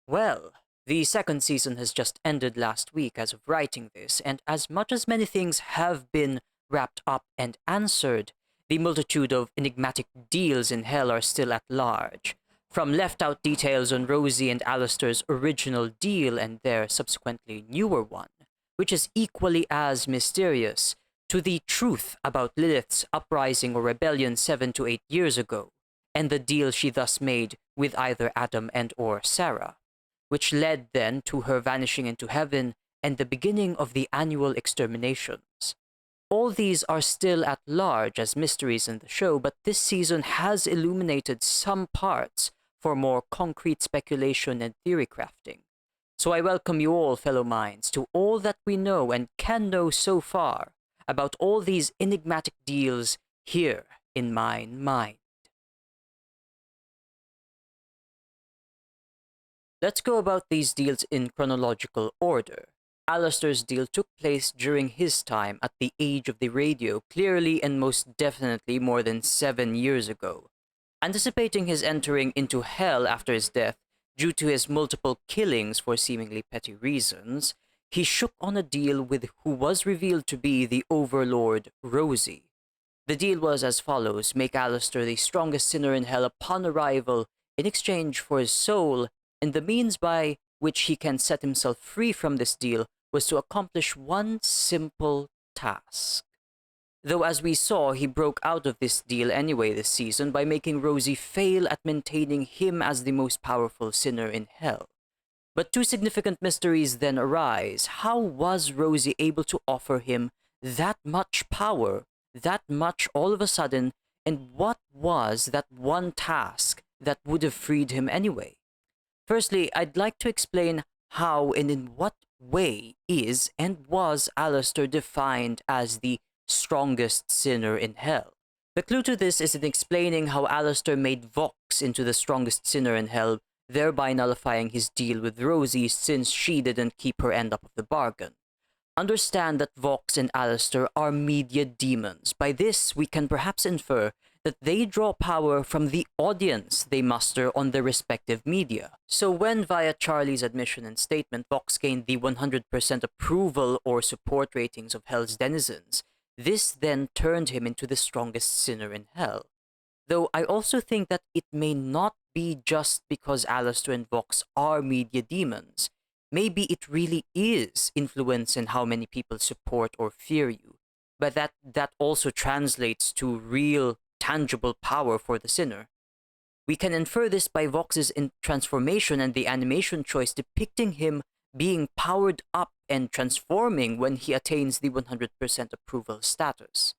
Well, the second season has just ended last week as of writing this, and as much as many things have been wrapped up and answered, the multitude of enigmatic deals in hell are still at large. From left out details on Rosie and Alistair's original deal and their subsequently newer one, which is equally as mysterious, to the truth about Lilith's uprising or rebellion 7 to 8 years ago, and the deal she thus made with either Adam and or Sarah, which led then to her vanishing into heaven and the beginning of the annual exterminations. All these are still at large as mysteries in the show, but this season has illuminated some parts for more concrete speculation and theory crafting. So I welcome you all, fellow minds, to all that we know and can know so far about all these enigmatic deals here in mine mind. Let's go about these deals in chronological order. Alistair's deal took place during his time at the age of the radio, clearly and most definitely more than 7 years ago. Anticipating his entering into hell after his death due to his multiple killings for seemingly petty reasons, he shook on a deal with who was revealed to be the overlord Rosie. The deal was as follows: make Alistair the strongest sinner in hell upon arrival in exchange for his soul, and the means by which he can set himself free from this deal was to accomplish one simple task. Though as we saw, he broke out of this deal anyway this season by making Rosie fail at maintaining him as the most powerful sinner in hell. But two significant mysteries then arise. How was Rosie able to offer him that much power, that much all of a sudden, and what was that one task that would have freed him anyway? Firstly, I'd like to explain how and in what way is and was Alistair defined as the strongest sinner in hell. The clue to this is in explaining how Alistair made Vox into the strongest sinner in hell, thereby nullifying his deal with Rosie since she didn't keep her end up of the bargain. Understand that Vox and Alistair are media demons. By this, we can perhaps infer that they draw power from the audience they muster on their respective media. So when, via Charlie's admission and statement, Vox gained the 100% approval or support ratings of Hell's denizens, this then turned him into the strongest sinner in Hell. Though I also think that it may not be just because Alistair and Vox are media demons. Maybe it really is influence in how many people support or fear you, but that also translates to real tangible power for the sinner. We can infer this by Vox's transformation and the animation choice depicting him being powered up and transforming when he attains the 100% approval status.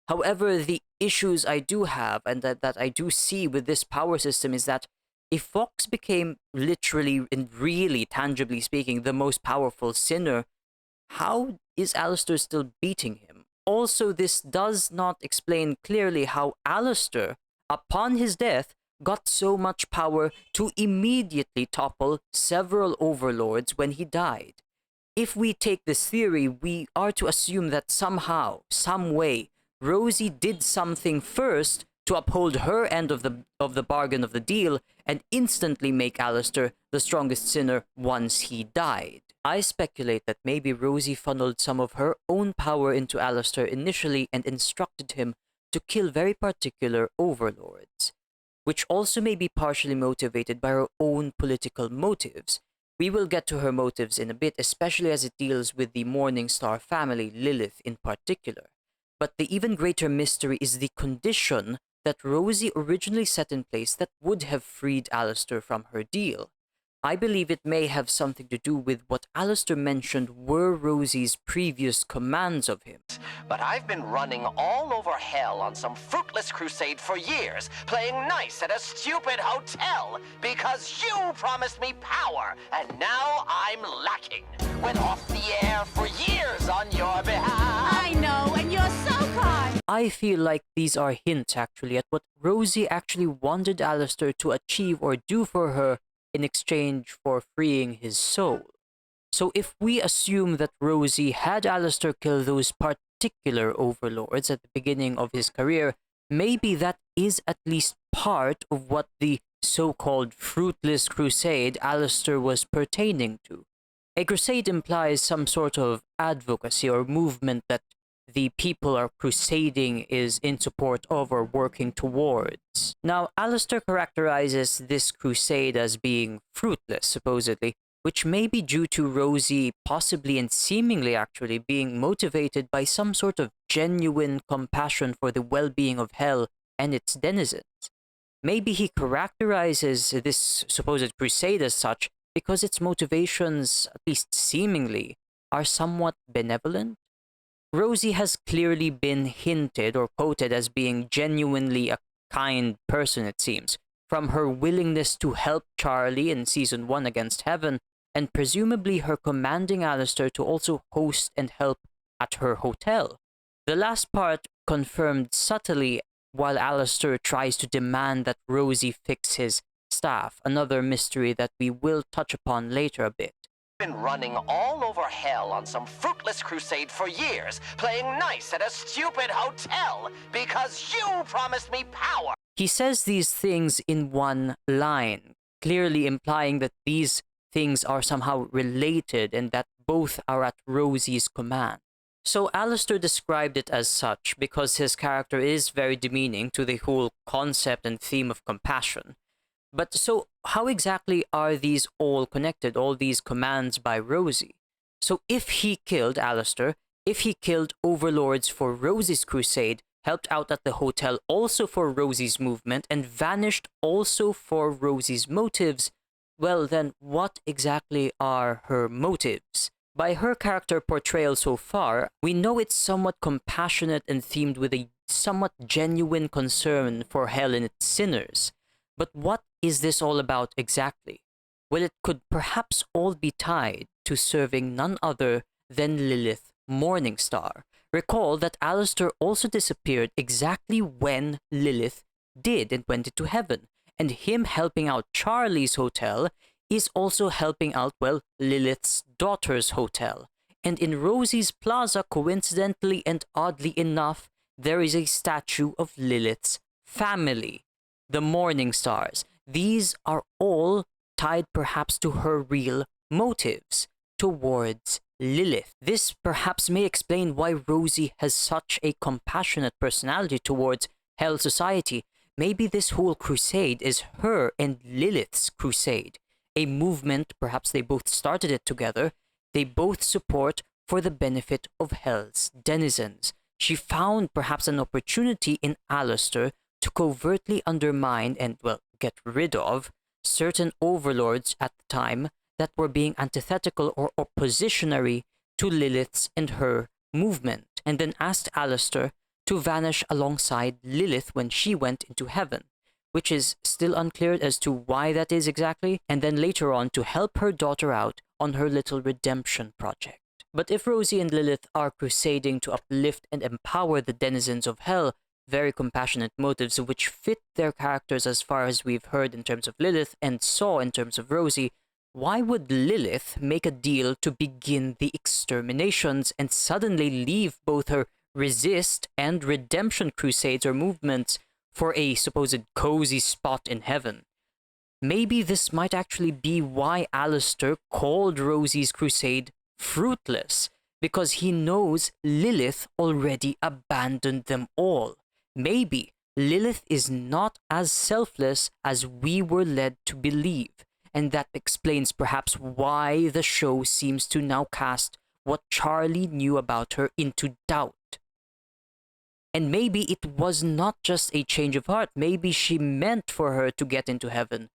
However, the issues I do have and that I do see with this power system is that if Vox became literally and really tangibly speaking the most powerful sinner, how is Alistair still beating him? Also, this does not explain clearly how Alistair, upon his death, got so much power to immediately topple several overlords when he died. If we take this theory, we are to assume that somehow, some way, Rosie did something first to uphold her end of the bargain of the deal and instantly make Alistair the strongest sinner once he died. I speculate that maybe Rosie funneled some of her own power into Alistair initially and instructed him to kill very particular overlords, which also may be partially motivated by her own political motives. We will get to her motives in a bit, especially as it deals with the Morningstar family, Lilith in particular. But the even greater mystery is the condition that Rosie originally set in place that would have freed Alistair from her deal. I believe it may have something to do with what Alistair mentioned were Rosie's previous commands of him. But I've been running all over hell on some fruitless crusade for years, playing nice at a stupid hotel, because you promised me power, and now I'm lacking. Went off the air for years on your behalf. I know, and you're so kind. I feel like these are hints actually at what Rosie actually wanted Alistair to achieve or do for her in exchange for freeing his soul. So if we assume that Rosie had Alistair kill those particular overlords at the beginning of his career, maybe that is at least part of what the so-called fruitless crusade Alistair was pertaining to. A crusade implies some sort of advocacy or movement that the people are crusading is in support of or working towards. Now, Alistair characterizes this crusade as being fruitless, supposedly, which may be due to Rosie possibly and seemingly actually being motivated by some sort of genuine compassion for the well-being of hell and its denizens. Maybe he characterizes this supposed crusade as such because its motivations, at least seemingly, are somewhat benevolent. Rosie has clearly been hinted or quoted as being genuinely a kind person, it seems, from her willingness to help Charlie in season 1 against Heaven, and presumably her commanding Alistair to also host and help at her hotel. The last part confirmed subtly while Alistair tries to demand that Rosie fix his staff, another mystery that we will touch upon later a bit. Been running all over hell on some fruitless crusade for years, playing nice at a stupid hotel because you promised me power. He says these things in one line, clearly implying that these things are somehow related and that both are at Rosie's command. So Alistair described it as such because his character is very demeaning to the whole concept and theme of compassion. But so how exactly are these all connected, all these commands by Rosie? So if he killed Alistair, if he killed overlords for Rosie's crusade, helped out at the hotel also for Rosie's movement, and vanished also for Rosie's motives, well then what exactly are her motives? By her character portrayal so far, we know it's somewhat compassionate and themed with a somewhat genuine concern for hell and its sinners. But what is this all about exactly? Well, it could perhaps all be tied to serving none other than Lilith Morningstar. Recall that Alistair also disappeared exactly when Lilith did and went into heaven, and him helping out Charlie's hotel is also helping out, well, Lilith's daughter's hotel. And in Rosie's Plaza, coincidentally and oddly enough, there is a statue of Lilith's family, the Morningstars. These are all tied perhaps to her real motives towards Lilith. This perhaps may explain why Rosie has such a compassionate personality towards Hell Society. Maybe this whole crusade is her and Lilith's crusade. A movement, perhaps they both started it together, they both support for the benefit of Hell's denizens. She found perhaps an opportunity in Alistair to covertly undermine and, well, get rid of certain overlords at the time that were being antithetical or oppositionary to Lilith's and her movement, and then asked Alistair to vanish alongside Lilith when she went into heaven, which is still unclear as to why that is exactly, and then later on to help her daughter out on her little redemption project. But if Rosie and Lilith are crusading to uplift and empower the denizens of hell, very compassionate motives which fit their characters as far as we've heard in terms of Lilith and saw in terms of Rosie, why would Lilith make a deal to begin the exterminations and suddenly leave both her resist and redemption crusades or movements for a supposed cozy spot in heaven? Maybe this might actually be why Alistair called Rosie's crusade fruitless, because he knows Lilith already abandoned them all. Maybe Lilith is not as selfless as we were led to believe, and that explains perhaps why the show seems to now cast what Charlie knew about her into doubt. And maybe it was not just a change of heart. Maybe she meant for her to get into heaven,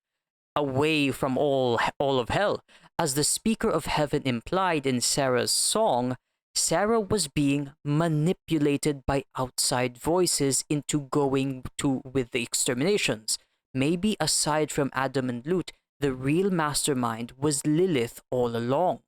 away from all of hell. As the speaker of heaven implied in Sarah's song, Sarah was being manipulated by outside voices into going with the exterminations. Maybe aside from Adam and Lut, the real mastermind was Lilith all along.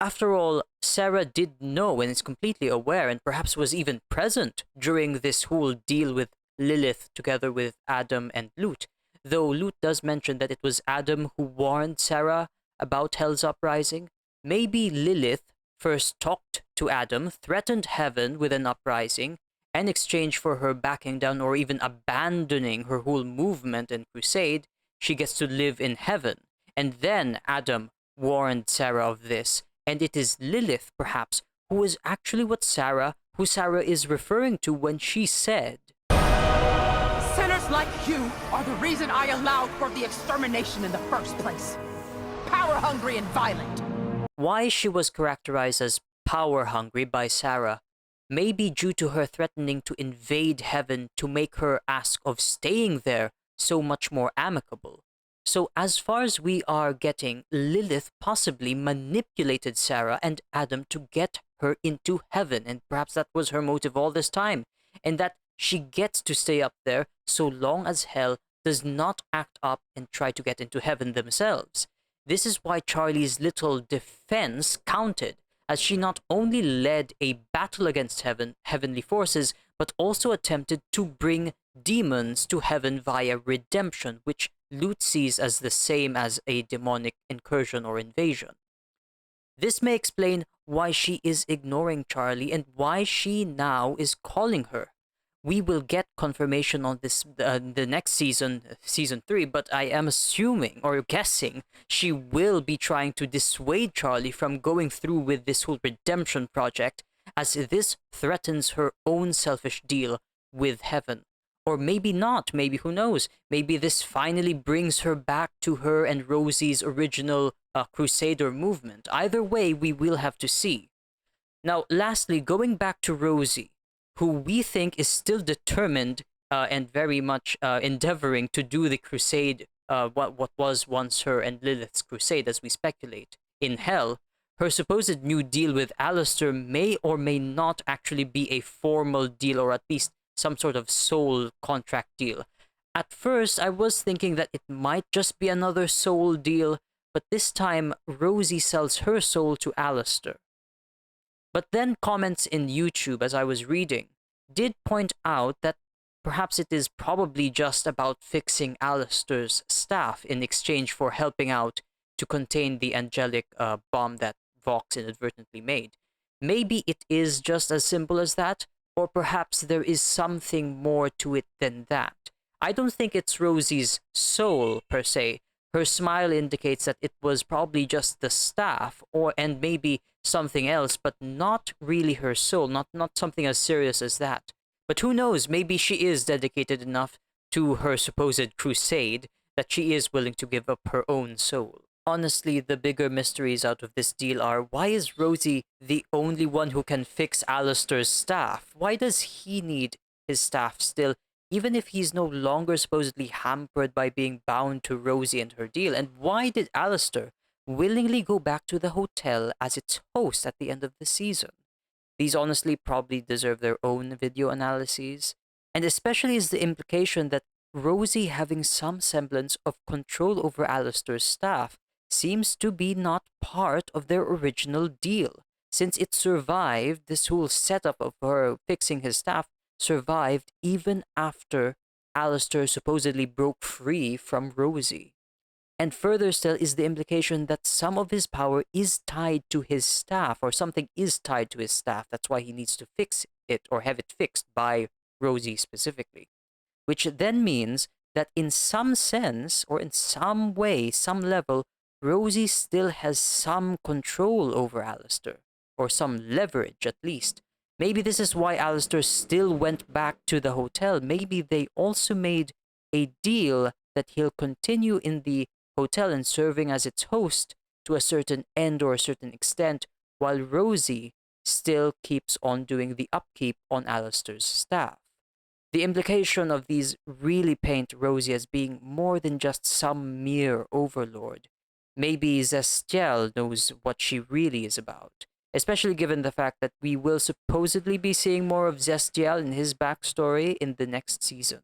After all, Sarah did know and is completely aware and perhaps was even present during this whole deal with Lilith together with Adam and Lut, though Lut does mention that it was Adam who warned Sarah about Hell's uprising. Maybe Lilith first talked to Adam, threatened heaven with an uprising, in exchange for her backing down or even abandoning her whole movement and crusade. she gets to live in heaven. And then Adam warned Sarah of this, and it is Lilith, perhaps, who is actually who Sarah is referring to when she said, Sinners like you are the reason I allowed for the extermination in the first place. Power-hungry and violent. why she was characterized as power-hungry by Sarah may be due to her threatening to invade heaven to make her ask of staying there so much more amicable. So as far as we are getting, Lilith possibly manipulated Sarah and Adam to get her into heaven, and perhaps that was her motive all this time, and that she gets to stay up there so long as hell does not act up and try to get into heaven themselves. This is why Charlie's little defense counted, as she not only led a battle against heavenly forces, but also attempted to bring demons to heaven via redemption, which Lute sees as the same as a demonic incursion or invasion. This may explain why she is ignoring Charlie and why she now is calling her. We will get confirmation on this the next season, season 3, but I am assuming or guessing she will be trying to dissuade Charlie from going through with this whole redemption project, as this threatens her own selfish deal with heaven. Or maybe not, maybe who knows? Maybe this finally brings her back to her and Rosie's original Crusader movement. Either way, we will have to see. Now, lastly, going back to Rosie, who we think is still determined and very much endeavoring to do the crusade, what was once her and Lilith's crusade, as we speculate, in hell. Her supposed new deal with Alistair may or may not actually be a formal deal, or at least some sort of soul contract deal. At first, I was thinking that it might just be another soul deal, but this time Rosie sells her soul to Alistair. But then comments in YouTube as I was reading did point out that perhaps it is probably just about fixing Alistair's staff in exchange for helping out to contain the angelic bomb that Vox inadvertently made. Maybe it is just as simple as that, or perhaps there is something more to it than that. I don't think it's Rosie's soul per se. Her smile indicates that it was probably just the staff, and maybe something else, but not really her soul, not something as serious as that. But who knows, maybe she is dedicated enough to her supposed crusade that she is willing to give up her own soul. Honestly, the bigger mysteries out of this deal are, why is Rosie the only one who can fix Alistair's staff? Why does he need his staff still, even if he's no longer supposedly hampered by being bound to Rosie and her deal? And why did Alistair willingly go back to the hotel as its host at the end of the season? These honestly probably deserve their own video analyses, and especially is the implication that Rosie having some semblance of control over Alistair's staff seems to be not part of their original deal, since it survived, this whole setup of her fixing his staff survived even after Alistair supposedly broke free from Rosie. And further still is the implication that some of his power is tied to his staff, or something is tied to his staff. That's why he needs to fix it or have it fixed by Rosie specifically. Which then means that in some sense, or in some way, some level, Rosie still has some control over Alistair, or some leverage at least. Maybe this is why Alistair still went back to the hotel. Maybe they also made a deal that he'll continue in the hotel and serving as its host to a certain end or a certain extent, while Rosie still keeps on doing the upkeep on Alistair's staff. The implication of these really paint Rosie as being more than just some mere overlord. Maybe Zestiel knows what she really is about, especially given the fact that we will supposedly be seeing more of Zestiel and his backstory in the next season.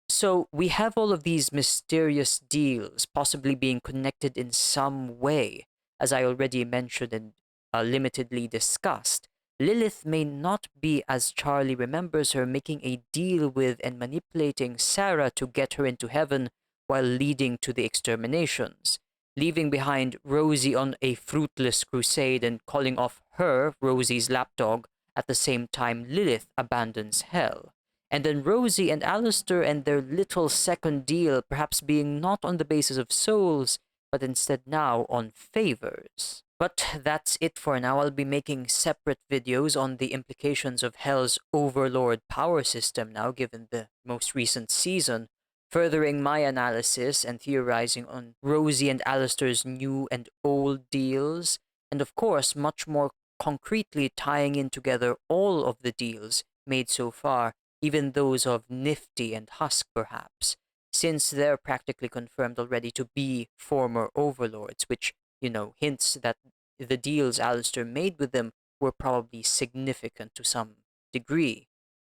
So we have all of these mysterious deals possibly being connected in some way. As I already mentioned and limitedly discussed, Lilith may not be as Charlie remembers her, making a deal with and manipulating Sarah to get her into heaven while leading to the exterminations, leaving behind Rosie on a fruitless crusade and calling off her, Rosie's lapdog, at the same time Lilith abandons hell. And then Rosie and Alistair and their little second deal perhaps being not on the basis of souls, but instead now on favors. But that's it for now. I'll be making separate videos on the implications of Hell's Overlord power system now, given the most recent season, furthering my analysis and theorizing on Rosie and Alistair's new and old deals, and of course, much more concretely tying in together all of the deals made so far, even those of Nifty and Husk perhaps, since they're practically confirmed already to be former overlords, which, hints that the deals Alistair made with them were probably significant to some degree.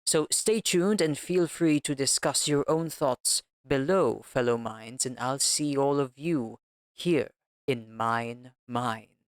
So stay tuned and feel free to discuss your own thoughts below, fellow minds, and I'll see all of you here in Mine Mind.